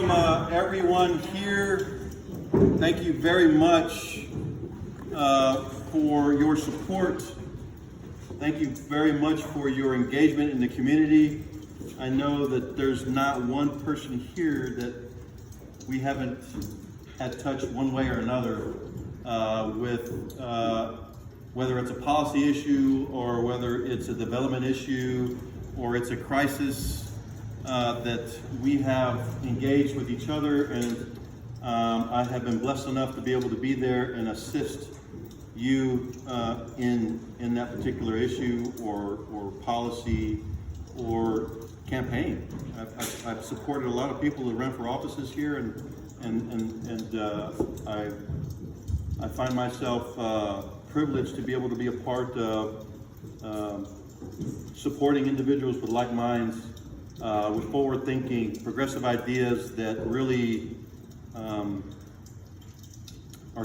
from everyone here. Thank you very much for your support. Thank you very much for your engagement in the community. I know that there's not one person here that we haven't had touch one way or another with whether it's a policy issue or whether it's a development issue or it's a crisis that we have engaged with each other, and I have been blessed enough to be able to be there and assist you in that particular issue or policy or campaign. I've supported a lot of people who run for offices here, and I find myself privileged to be able to be a part of supporting individuals with like minds, with forward-thinking, progressive ideas that really are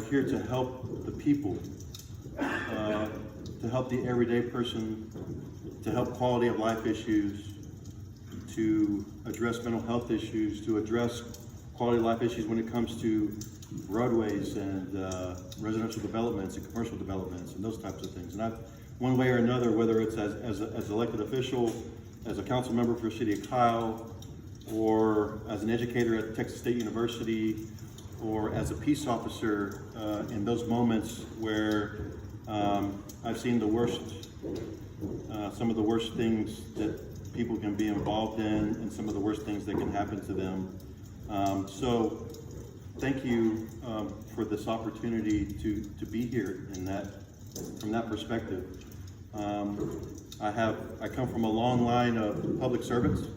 here to help the people, to help the everyday person, to help quality of life issues, to address mental health issues, to address quality of life issues when it comes to roadways and residential developments and commercial developments and those types of things. And I've, one way or another, whether it's as an elected official, as a council member for the city of Kyle, or as an educator at Texas State University, or as a peace officer in those moments where I've seen the worst, some of the worst things that people can be involved in, and some of the worst things that can happen to them. So thank you for this opportunity to be here in that, from that perspective. I come from a long line of public servants.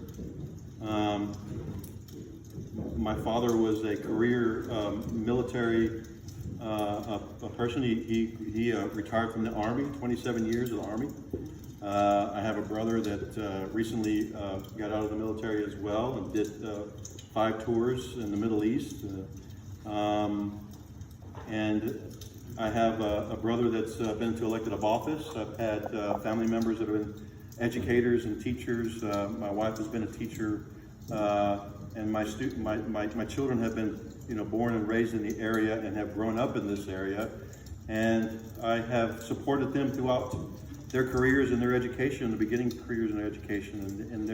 My father was a career military person. He retired from the Army, 27 years of the Army. I have a brother that recently got out of the military as well and did 5 tours in the Middle East. And I have a brother that's been to elected of office. I've had family members that have been educators and teachers. My wife has been a teacher, and my children have been, born and raised in the area and have grown up in this area. And I have supported them throughout their careers and their education, the beginning careers in their education, and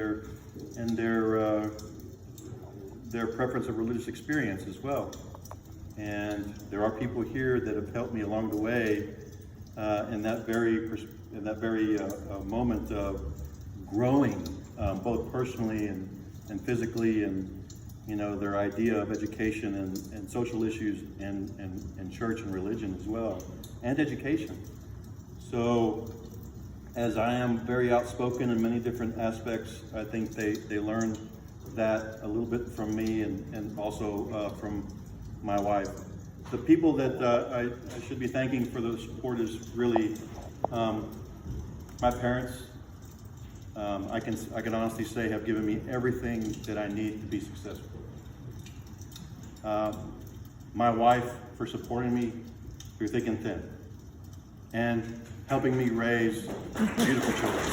their preference of religious experience as well. And there are people here that have helped me along the way in that very moment of growing, both personally and physically, and their idea of education and social issues and church and religion as well, and education. So, as I am very outspoken in many different aspects, I think they learned that a little bit from me and also from my wife. The people that I should be thanking for the support is really my parents. I can honestly say have given me everything that I need to be successful. My wife for supporting me through thick and thin, and helping me raise beautiful children.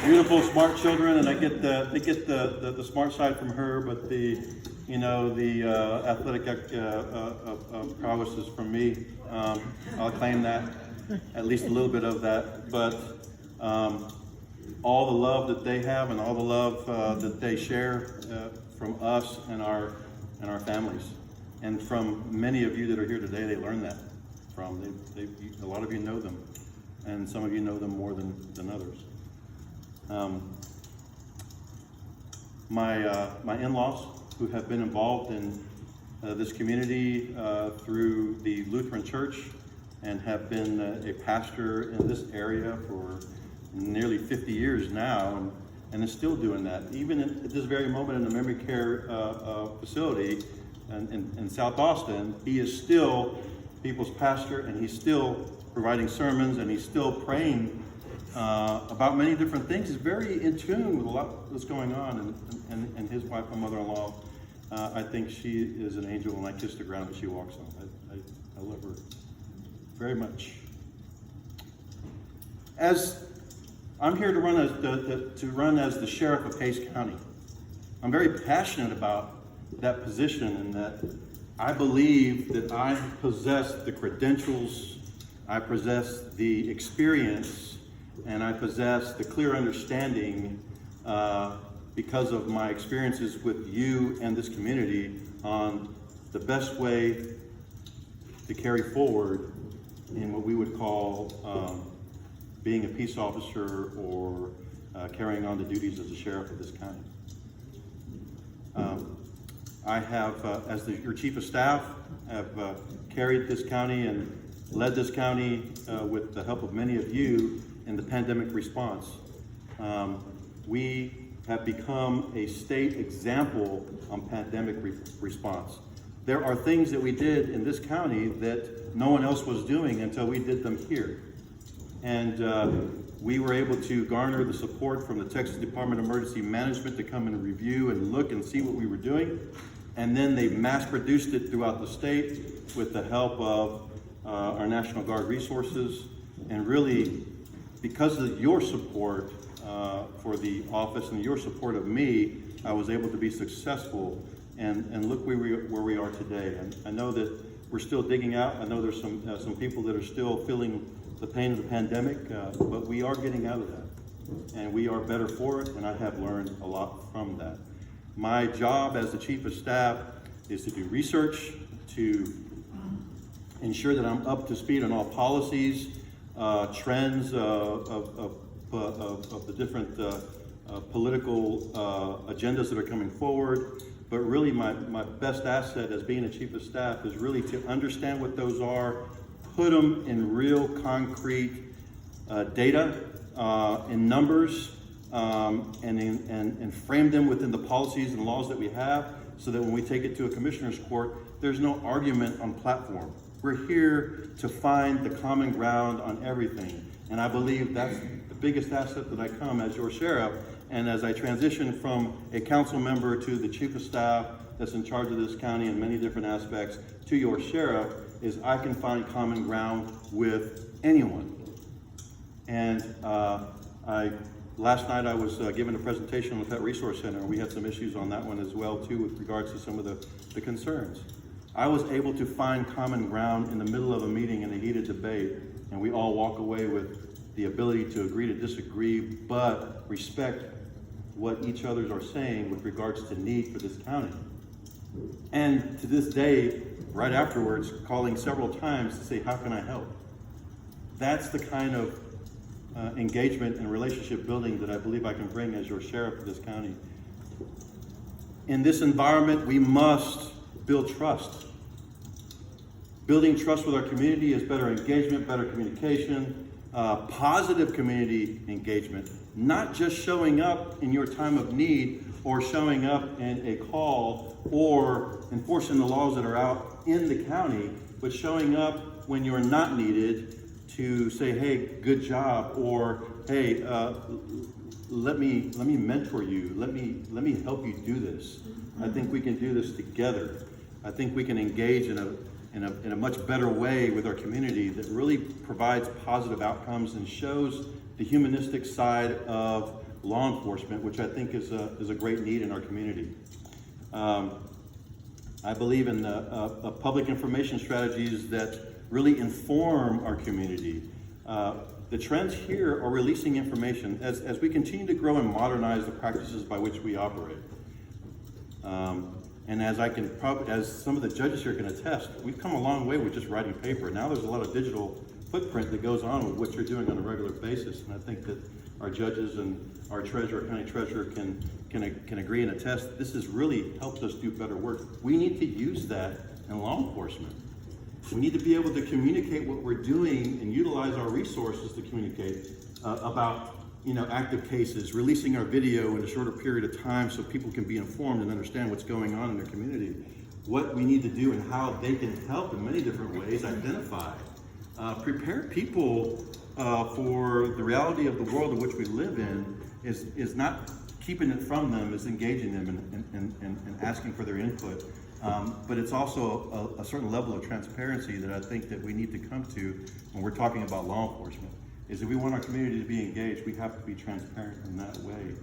Beautiful, smart children, and they get the smart side from her, but the athletic prowess is from me. I'll claim that, at least a little bit of that. But all the love that they have and all the love that they share from us and our families, and from many of you that are here today, they learn that from. A lot of you know them, and some of you know them more than others. My in-laws, who have been involved in this community through the Lutheran Church and have been a pastor in this area for nearly 50 years now, and is still doing that. Even at this very moment in the memory care facility in South Austin, he is still people's pastor, and he's still providing sermons, and he's still praying about many different things. He's very in tune with a lot that's going on, and his wife, my mother-in-law, I think she is an angel, and I kiss the ground that she walks on. I love her very much. As I'm here to run as the sheriff of Hays County, I'm very passionate about that position, and that I believe that I possess the credentials, I possess the experience, and I possess the clear understanding because of my experiences with you and this community on the best way to carry forward in what we would call being a peace officer or carrying on the duties as a sheriff of this county. I have, as your chief of staff, have carried this county and led this county with the help of many of you in the pandemic response. We have become a state example on pandemic response. There are things that we did in this county that no one else was doing until we did them here. And we were able to garner the support from the Texas Department of Emergency Management to come and review and look and see what we were doing. And then they mass produced it throughout the state with the help of our National Guard resources. And really, because of your support for the office and your support of me, I was able to be successful and look where we are today. And I know that we're still digging out. I know there's some people that are still feeling the pain of the pandemic, but we are getting out of that. And we are better for it, and I have learned a lot from that. My job as the chief of staff is to do research, to ensure that I'm up to speed on all policies, trends of the different political agendas that are coming forward. But really my best asset as being a chief of staff is really to understand what those are, put them in real concrete data, in numbers, and frame them within the policies and laws that we have, so that when we take it to a commissioner's court, there's no argument on platform. We're here to find the common ground on everything. And I believe that's the biggest asset that I come as your sheriff. And as I transition from a council member to the chief of staff that's in charge of this county in many different aspects to your sheriff, is I can find common ground with anyone. And last night I was given a presentation on the Pet Resource Center, and we had some issues on that one as well too with regards to some of the concerns. I was able to find common ground in the middle of a meeting in a heated debate, and we all walk away with the ability to agree to disagree, but respect what each others are saying with regards to need for this county. And to this day, right afterwards, calling several times to say, how can I help? That's the kind of engagement and relationship building that I believe I can bring as your sheriff of this county. In this environment, we must build trust. Building trust with our community is better engagement, better communication, positive community engagement, not just showing up in your time of need or showing up in a call or enforcing the laws that are out in the county, but showing up when you're not needed to say, hey, good job, or hey, let me mentor you, let me help you do this. I think we can do this together. I think we can engage in a much better way with our community that really provides positive outcomes and shows the humanistic side of law enforcement, which I think is a great need in our community. I believe in public information strategies that really inform our community. The trends here are releasing information as we continue to grow and modernize the practices by which we operate. And as some of the judges here can attest, we've come a long way with just writing paper. Now there's a lot of digital footprint that goes on with what you're doing on a regular basis. And I think that our judges and our treasurer, county treasurer can agree and attest, this has really helped us do better work. We need to use that in law enforcement. We need to be able to communicate what we're doing and utilize our resources to communicate about active cases, releasing our video in a shorter period of time so people can be informed and understand what's going on in their community, what we need to do and how they can help in many different ways, identify, prepare people for the reality of the world in which we live in is not keeping it from them, is engaging them and asking for their input. But it's also a certain level of transparency that I think that we need to come to when we're talking about law enforcement, is if we want our community to be engaged, we have to be transparent in that way.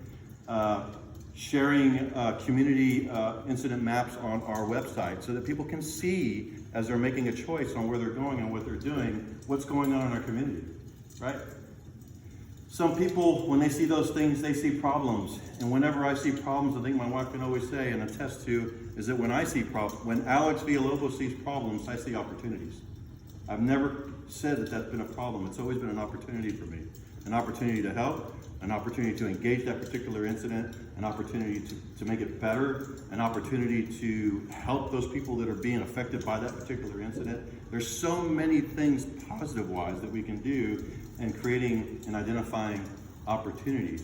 sharing community incident maps on our website so that people can see as they're making a choice on where they're going and what they're doing, what's going on in our community, right? Some people, when they see those things, they see problems. And whenever I see problems, I think my wife can always say and attest to, is that when I see problems, when Alex Villalobos sees problems, I see opportunities. I've never said that that's been a problem. It's always been an opportunity for me. An opportunity to help, an opportunity to engage that particular incident, an opportunity to make it better, an opportunity to help those people that are being affected by that particular incident. There's so many things positive-wise that we can do in creating and identifying opportunities.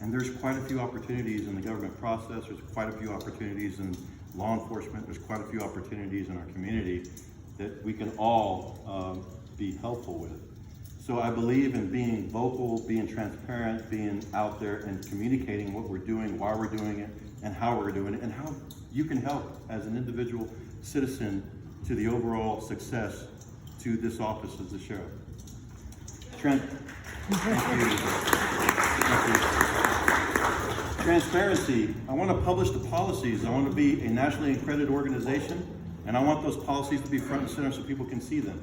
And there's quite a few opportunities in the government process. There's quite a few opportunities in law enforcement. There's quite a few opportunities in our community that we can all be helpful with. So I believe in being vocal, being transparent, being out there and communicating what we're doing, why we're doing it, and how we're doing it, and how you can help as an individual citizen to the overall success to this office as the sheriff. Thank you. Transparency. I want to publish the policies. I want to be a nationally accredited organization, and I want those policies to be front and center so people can see them.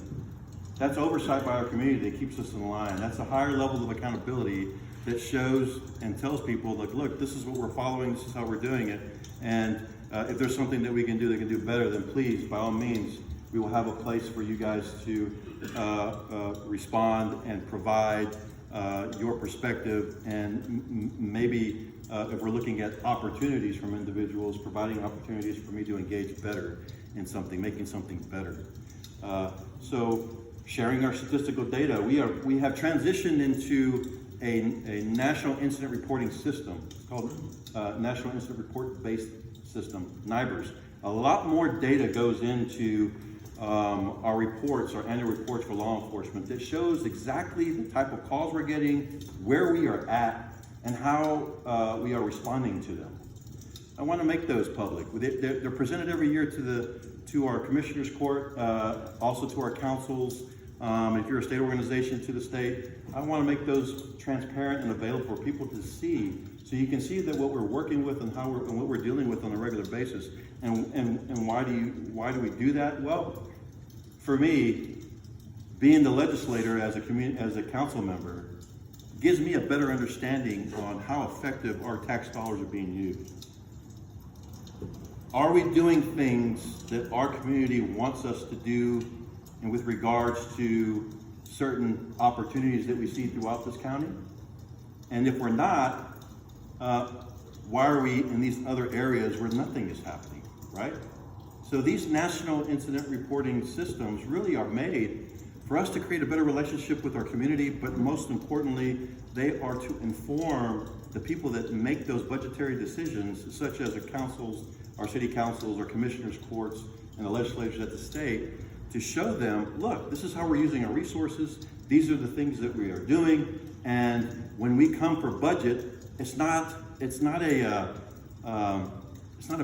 That's oversight by our community that keeps us in line. That's a higher level of accountability that shows and tells people, like, look, this is what we're following, this is how we're doing it, and if there's something that we can do that can do better, then please, by all means, we will have a place for you guys to respond and provide your perspective, and maybe if we're looking at opportunities from individuals, providing opportunities for me to engage better in something, making something better. So sharing our statistical data, we have transitioned into a national incident reporting system. It's called National Incident Report Based System, NIBRS. A lot more data goes into our reports, our annual reports for law enforcement, that shows exactly the type of calls we're getting, where we are at, and how we are responding to them. I want to make those public. They're presented every year to our commissioners court, also to our councils. If you're a state organization, to the state. I want to make those transparent and available for people to see, so you can see that what we're working with and and what we're dealing with on a regular basis. And why do we do that? Well, for me, being the legislator as a council member gives me a better understanding on how effective our tax dollars are being used. Are we doing things that our community wants us to do, and with regards to certain opportunities that we see throughout this county? And if we're not, why are we in these other areas where nothing is happening, right? So these national incident reporting systems really are made for us to create a better relationship with our community, but most importantly, they are to inform the people that make those budgetary decisions, such as our councils, our city councils, our commissioners' courts, and the legislatures at the state, to show them, look, this is how we're using our resources, these are the things that we are doing, and when we come for budget, it's not a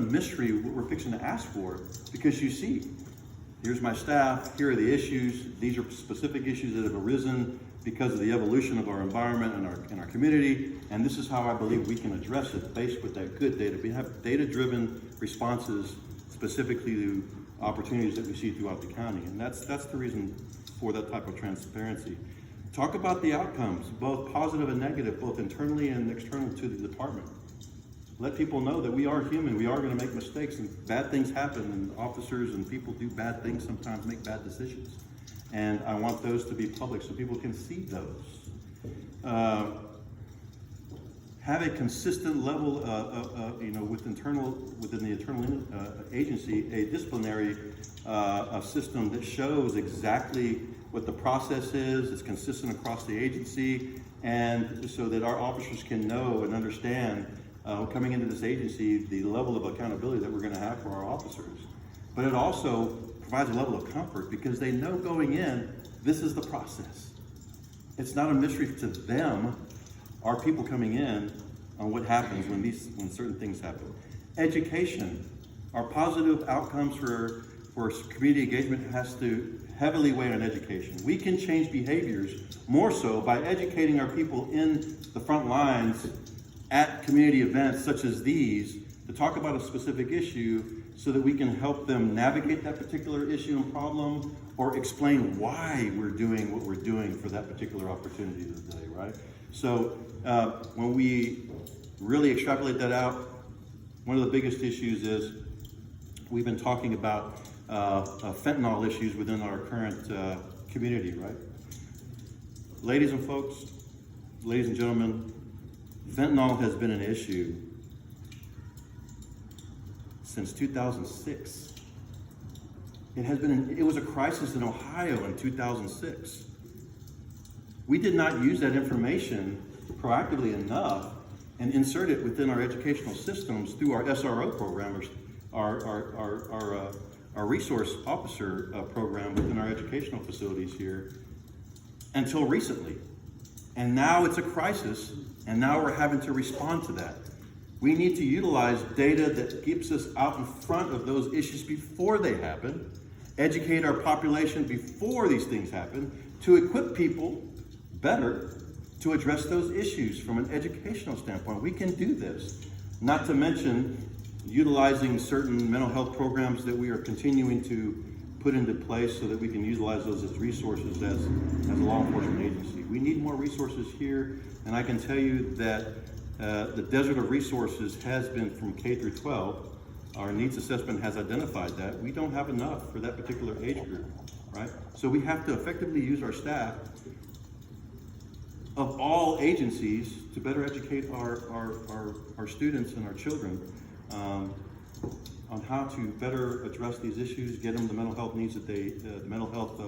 mystery what we're fixing to ask for, because you see, here's my staff, here are the issues, these are specific issues that have arisen because of the evolution of our environment and our community, and this is how I believe we can address it based with that good data. We have data-driven responses specifically to opportunities that we see throughout the county, and that's the reason for that type of transparency. Talk about the outcomes, both positive and negative, both internally and external to the department. Let people know that we are human, we are going to make mistakes, and bad things happen, and officers and people do bad things, sometimes make bad decisions. And I want those to be public so people can see those. Have a consistent level, within the internal agency, a disciplinary system that shows exactly what the process is. It's consistent across the agency, and so that our officers can know and understand coming into this agency the level of accountability that we're going to have for our officers. But it also provides a level of comfort because they know going in, this is the process. It's not a mystery to them, our people coming in, on what happens when certain things happen. Education. Our positive outcomes for community engagement has to heavily weigh on education. We can change behaviors more so by educating our people in the front lines at community events such as these to talk about a specific issue so that we can help them navigate that particular issue and problem, or explain why we're doing what we're doing for that particular opportunity today, right? So when we really extrapolate that out, one of the biggest issues is we've been talking about fentanyl issues within our current community, right? Ladies and folks, ladies and gentlemen, fentanyl has been an issue since 2006. It was a crisis in Ohio in 2006. We did not use that information proactively enough and insert it within our educational systems through our SRO program, our resource officer program within our educational facilities here until recently. And now it's a crisis, and now we're having to respond to that. We need to utilize data that keeps us out in front of those issues before they happen, educate our population before these things happen, to equip people better to address those issues from an educational standpoint. We can do this. Not to mention utilizing certain mental health programs that we are continuing to put into place so that we can utilize those as resources as a law enforcement agency. We need more resources here, and I can tell you that the desert of resources has been from K through 12. Our needs assessment has identified that. We don't have enough for that particular age group, right? So we have to effectively use our staff of all agencies to better educate our students and our children on how to better address these issues, get them the mental health needs that the mental health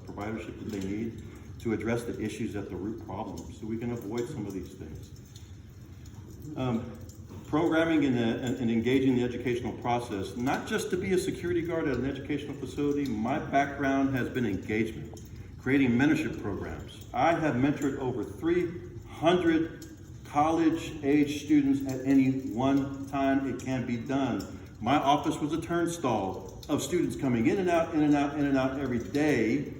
providership that they need to address the issues at the root problem, so we can avoid some of these things. Programming and engaging the educational process, not just to be a security guard at an educational facility. My background has been engagement, creating mentorship programs. I have mentored over 300 college-age students at any one time. It can be done. My office was a turnstile of students coming in and out, in and out, in and out every day.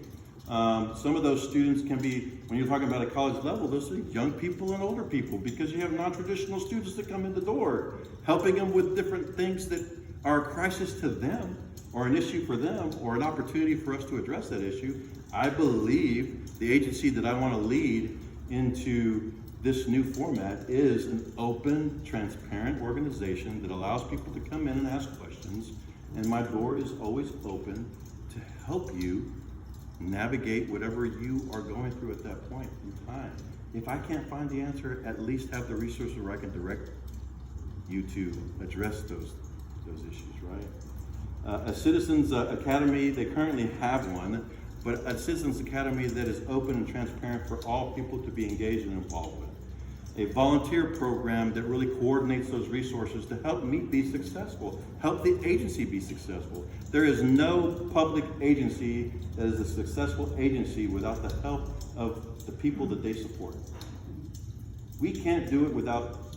Some of those students can be, when you're talking about a college level, those are young people and older people, because you have non-traditional students that come in the door, helping them with different things that are a crisis to them, or an issue for them, or an opportunity for us to address that issue. I believe the agency that I want to lead into this new format is an open, transparent organization that allows people to come in and ask questions, and my door is always open to help you navigate whatever you are going through at that point in time. If I can't find the answer, at least have the resources where I can direct you to address those issues, right? A Citizens Academy, they currently have one, but a Citizens Academy that is open and transparent for all people to be engaged and involved with. A volunteer program that really coordinates those resources to help me be successful, help the agency be successful. There is no public agency that is a successful agency without the help of the people that they support. We can't do it without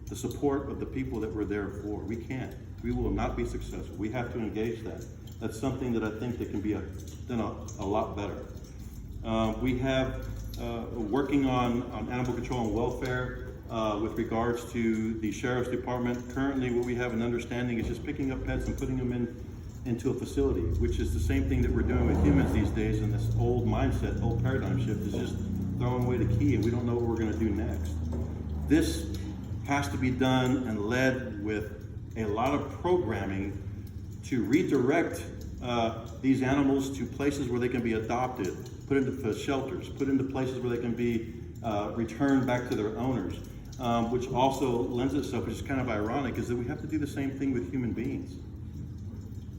the support of the people that we're there for. We can't. We will not be successful. We have to engage that. That's something that I think that can be done a lot better. We have working on animal control and welfare with regards to the Sheriff's Department. Currently, what we have an understanding is just picking up pets and putting them into a facility, which is the same thing that we're doing with humans these days. And this old mindset, old paradigm shift is just throwing away the key, and we don't know what we're going to do next. This has to be done and led with a lot of programming to redirect these animals to places where they can be adopted, put into shelters, put into places where they can be returned back to their owners, which also lends itself, which is kind of ironic, is that we have to do the same thing with human beings.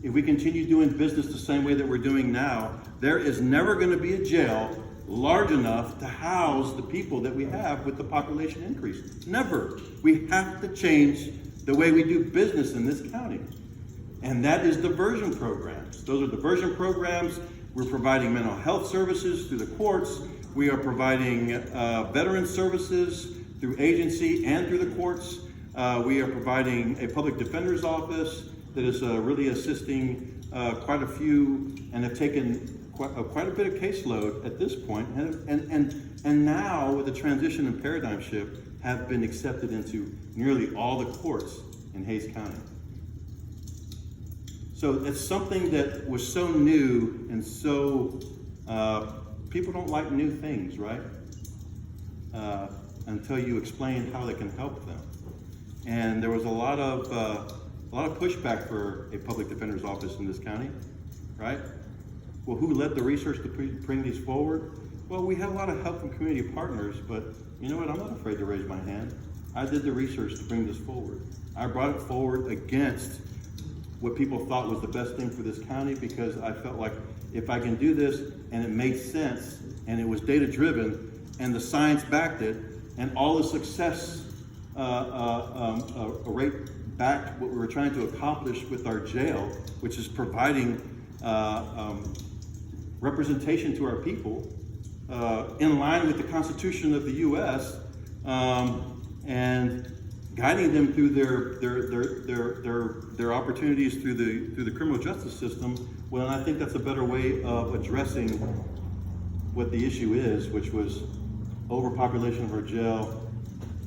If we continue doing business the same way that we're doing now, there is never going to be a jail large enough to house the people that we have with the population increase. Never. We have to change the way we do business in this county. And that is diversion programs. Those are diversion programs. We're providing mental health services through the courts. We are providing veteran services through agency and through the courts. We are providing a public defender's office that is really assisting quite a few, and have taken quite a bit of caseload at this point. And now with the transition and paradigm shift, have been accepted into nearly all the courts in Hays County. So it's something that was so new and so, people don't like new things, right? Until you explain how they can help them. And there was a lot of pushback for a public defender's office in this county, right? Well, who led the research to bring these forward? Well, we had a lot of help from community partners, but you know what? I'm not afraid to raise my hand. I did the research to bring this forward. I brought it forward against what people thought was the best thing for this county, because I felt like if I can do this and it made sense and it was data driven and the science backed it and all the success rate backed what we were trying to accomplish with our jail, which is providing representation to our people in line with the Constitution of the U.S. And guiding them through their opportunities through the criminal justice system. Well, I think that's a better way of addressing what the issue is, which was overpopulation of our jail,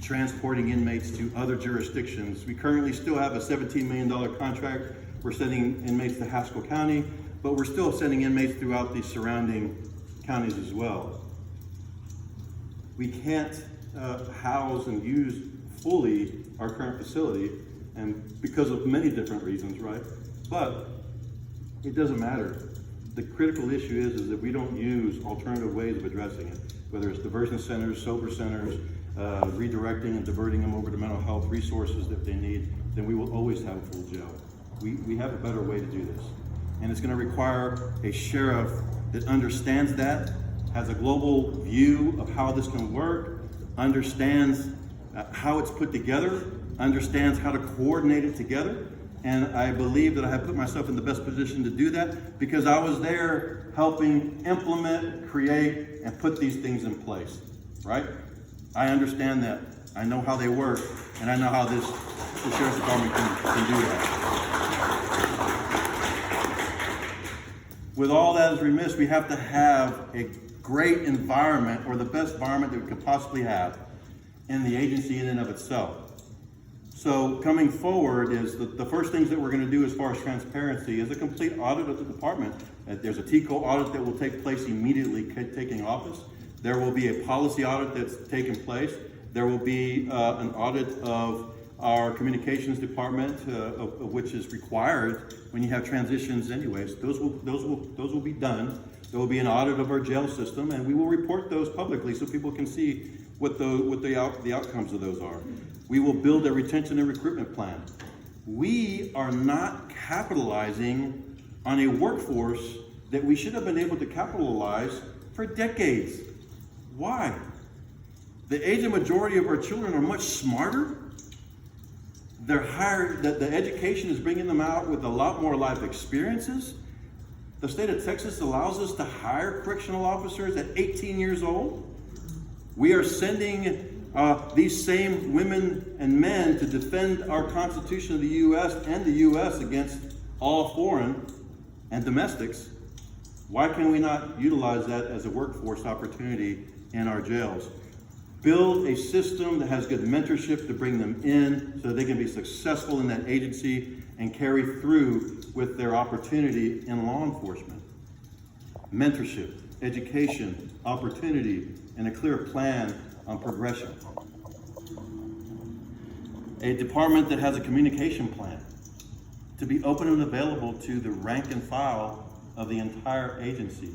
transporting inmates to other jurisdictions. We currently still have a $17 million contract. We're sending inmates to Haskell County, but we're still sending inmates throughout the surrounding counties as well. We can't house and use fully our current facility, and because of many different reasons, right? But it doesn't matter. The critical issue is that we don't use alternative ways of addressing it, whether it's diversion centers, sober centers, redirecting and diverting them over to mental health resources that they need, then we will always have a full jail. We have a better way to do this. And it's gonna require a sheriff that understands that, has a global view of how this can work, understands how it's put together, understands how to coordinate it together. And I believe that I have put myself in the best position to do that because I was there helping implement, create, and put these things in place, right? I understand that. I know how they work, and I know how the Sheriff's Department can do that. With all that as remiss, we have to have a great environment, or the best environment that we could possibly have in the agency in and of itself. So coming forward is the first things that we're going to do as far as transparency is a complete audit of the department. There's a TCO audit that will take place immediately taking office. There will be a policy audit that's taken place. There will be an audit of our communications department, which is required when you have transitions anyways. Those will be done. There will be an audit of our jail system, and we will report those publicly so people can see what the outcomes of those are. We will build a retention and recruitment plan. We are not capitalizing on a workforce that we should have been able to capitalize for decades. Why? The aging majority of our children are much smarter. They're hired, the education is bringing them out with a lot more life experiences. The state of Texas allows us to hire correctional officers at 18 years old. We are sending these same women and men to defend our Constitution of the U.S. and the U.S. against all foreign and domestics. Why can we not utilize that as a workforce opportunity in our jails? Build a system that has good mentorship to bring them in so they can be successful in that agency and carry through with their opportunity in law enforcement. Mentorship, education, opportunity, and a clear plan on progression. A department that has a communication plan to be open and available to the rank and file of the entire agency,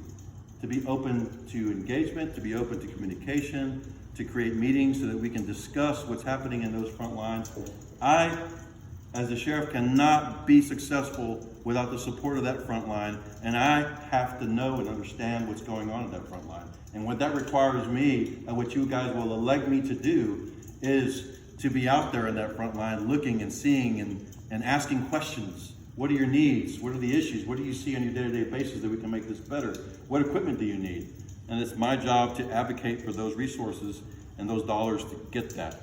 to be open to engagement, to be open to communication, to create meetings so that we can discuss what's happening in those front lines. I, as a sheriff, cannot be successful without the support of that front line, and I have to know and understand what's going on in that front line. And what that requires me, and what you guys will elect me to do, is to be out there in that front line looking and seeing and asking questions. What are your needs? What are the issues? What do you see on your day-to-day basis that we can make this better? What equipment do you need? And it's my job to advocate for those resources and those dollars to get that.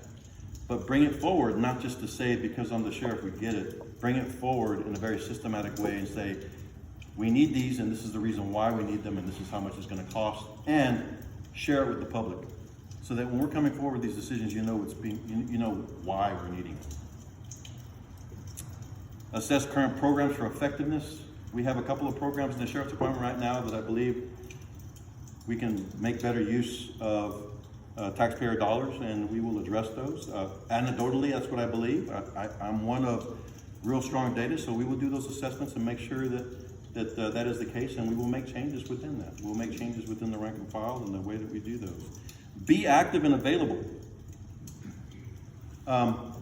But bring it forward, not just to say because I'm the sheriff we get it. Bring it forward in a very systematic way and say, we need these and this is the reason why we need them and this is how much it's going to cost, and share it with the public. so that when we're coming forward with these decisions, you know you know why we're needing it. Assess current programs for effectiveness. We have a couple of programs in the Sheriff's Department right now that I believe we can make better use of taxpayer dollars, and we will address those. Anecdotally, that's what I believe. I'm one of real strong data, so we will do those assessments and make sure that is the case, and we will make changes within that. We'll make changes within the rank and file and the way that we do those. Be active and available. Not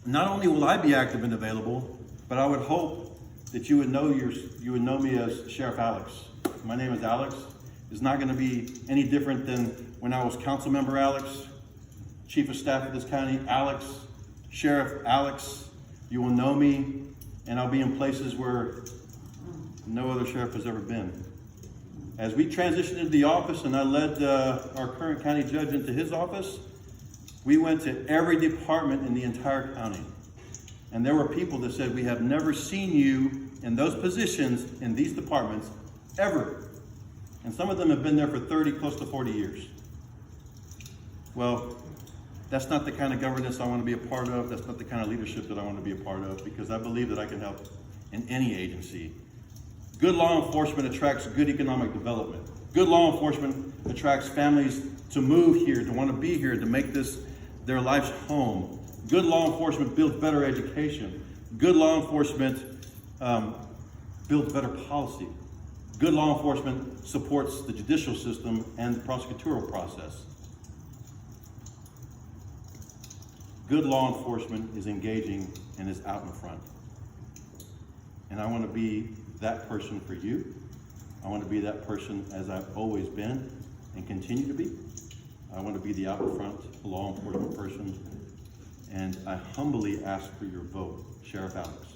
only will I be active and available, but I would hope that you would know me as Sheriff Alex. My name is Alex. It's not going to be any different than when I was council member Alex, chief of staff of this county Alex, Sheriff Alex. You will know me, and I'll be in places where no other sheriff has ever been. As we transitioned into the office and I led our current county judge into his office, we went to every department in the entire county. And there were people that said, we have never seen you in those positions in these departments ever. And some of them have been there for 30, close to 40 years. Well, that's not the kind of governance I want to be a part of. That's not the kind of leadership that I want to be a part of, because I believe that I can help in any agency. Good law enforcement attracts good economic development. Good law enforcement attracts families to move here, to want to be here, to make this their life's home. Good law enforcement builds better education. Good law enforcement builds better policy. Good law enforcement supports the judicial system and the prosecutorial process. Good law enforcement is engaging and is out in front. And I want to be that person for you. I want to be that person as I've always been and continue to be. I want to be the out in front law enforcement person. And I humbly ask for your vote, Sheriff Alex.